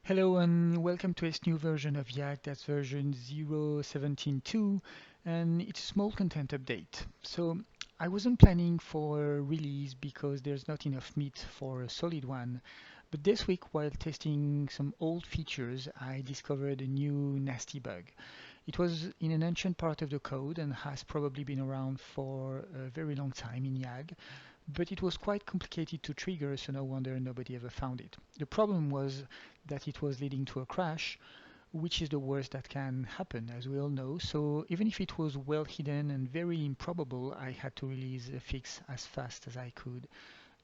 Hello and welcome to this new version of Yak, that's version 0.17.2, and it's a small content update. So I wasn't planning for a release because there's not enough meat for a solid one, but this week while testing some old features I discovered a new nasty bug. It was in an ancient part of the code and has probably been around for a very long time in YAG, but it was quite complicated to trigger, so no wonder nobody ever found it. The problem was that it was leading to a crash, which is the worst that can happen, as we all know. So even if it was well hidden and very improbable, I had to release a fix as fast as I could,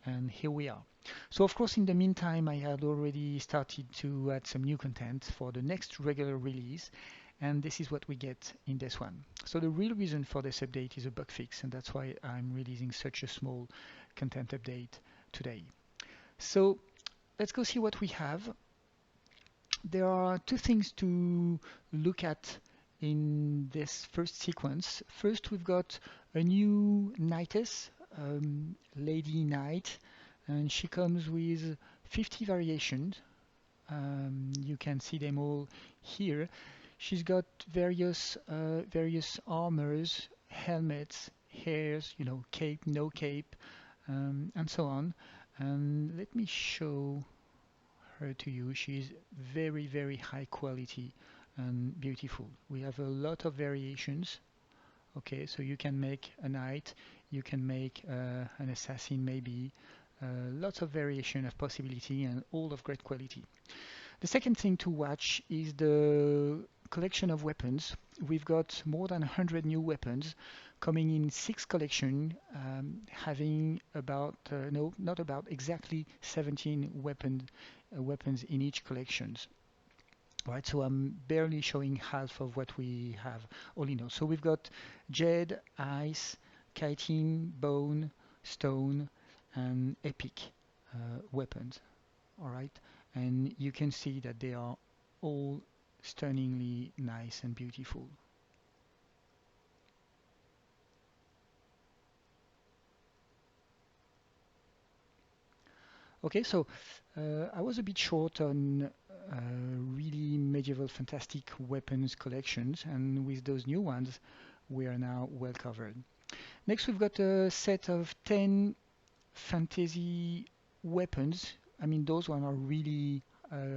and here we are. So of course, in the meantime, I had already started to add some new content for the next regular release, and this is what we get in this one. So the real reason for this update is a bug fix, and that's why I'm releasing such a small content update today. So let's go see what we have. There are two things to look at in this first sequence. First, we've got a new Knightess, Lady Knight, and she comes with 50 variations. You can see them all here. She's got various armors, helmets, hairs, cape, no cape, and so on. And let me show her to you. She's very high quality and beautiful. We have a lot of variations. Okay, so you can make a knight, you can make an assassin maybe, lots of variation of possibility and all of great quality. The second thing to watch is the collection of weapons. We've got more than 100 new weapons coming in 6 collections, having about, no, not about, exactly 17 weapons in each collections. Right, so I'm barely showing half of what we have all in all. So we've got Jade, Ice, Chitin, Bone, Stone, and Epic weapons. All right, and you can see that they are all stunningly nice and beautiful. Okay, so I was a bit short on really medieval fantastic weapons collections, and with those new ones, we are now well covered. Next, we've got a set of 10 fantasy weapons. I mean, those ones are really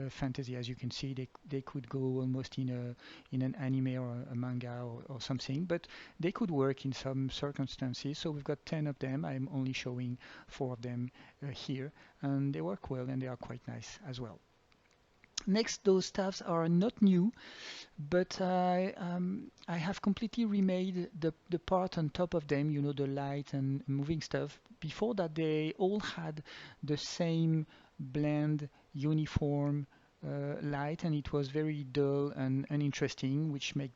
fantasy, as you can see. They could go almost in an anime or a manga or something, but they could work in some circumstances. So we've got 10 of them. I'm only showing 4 of them here, and they work well and they are quite nice as well. Next, those staffs are not new, but I have completely remade the part on top of them, the light and moving stuff. Before that, they all had the same bland, uniform light, and it was very dull and uninteresting, which made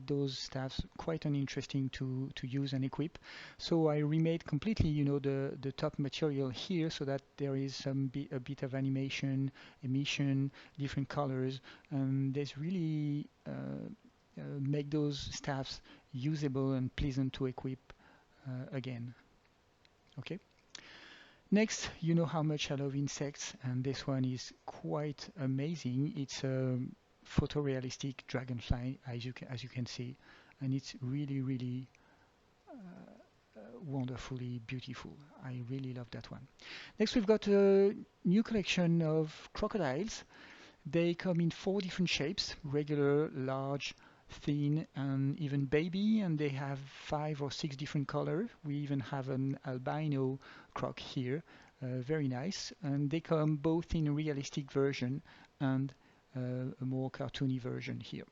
those staffs quite uninteresting to use and equip. So I remade completely, the top material here, so that there is a bit of animation, emission, different colors, and there's really make those staffs usable and pleasant to equip again. Okay. Next, you know how much I love insects, and this one is quite amazing. It's a photorealistic dragonfly, as you can see, and it's really wonderfully beautiful. I really love that one. Next, we've got a new collection of crocodiles. They come in 4 different shapes: regular, large, thin, and even baby, and they have 5 or 6 different colors. We even have an albino croc here, very nice. And they come both in a realistic version and a more cartoony version here.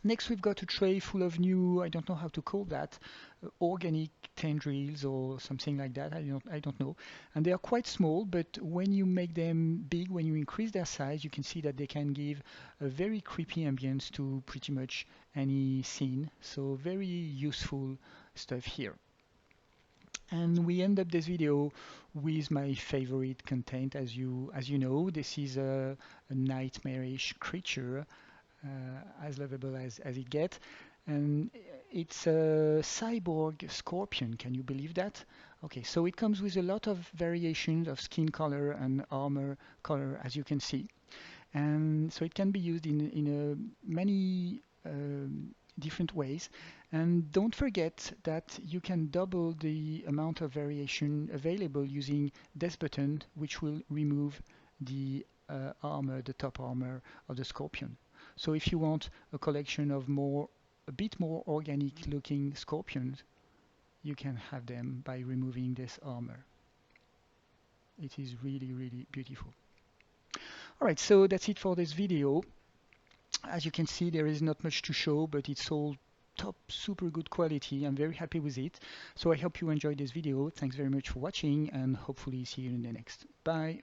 Next, we've got a tray full of new, I don't know how to call that, organic tendrils or something like that. I don't know. And they are quite small, but when you make them big, when you increase their size, you can see that they can give a very creepy ambience to pretty much any scene. So very useful stuff here. And we end up this video with my favorite content. As you know, this is a nightmarish creature, as lovable as it gets. And it's a cyborg scorpion. Can you believe that? Okay, so it comes with a lot of variations of skin color and armor color, as you can see. and so it can be used in many different ways. And don't forget that you can double the amount of variation available using this button, which will remove the armor, the top armor of the Scorpion. So if you want a collection of a bit more organic looking Scorpions, you can have them by removing this armor. It is really, really beautiful. All right, so that's it for this video. As you can see, there is not much to show, but it's all top super good quality. I'm very happy with it. So I hope you enjoyed this video. Thanks very much for watching, and hopefully see you in the next. Bye.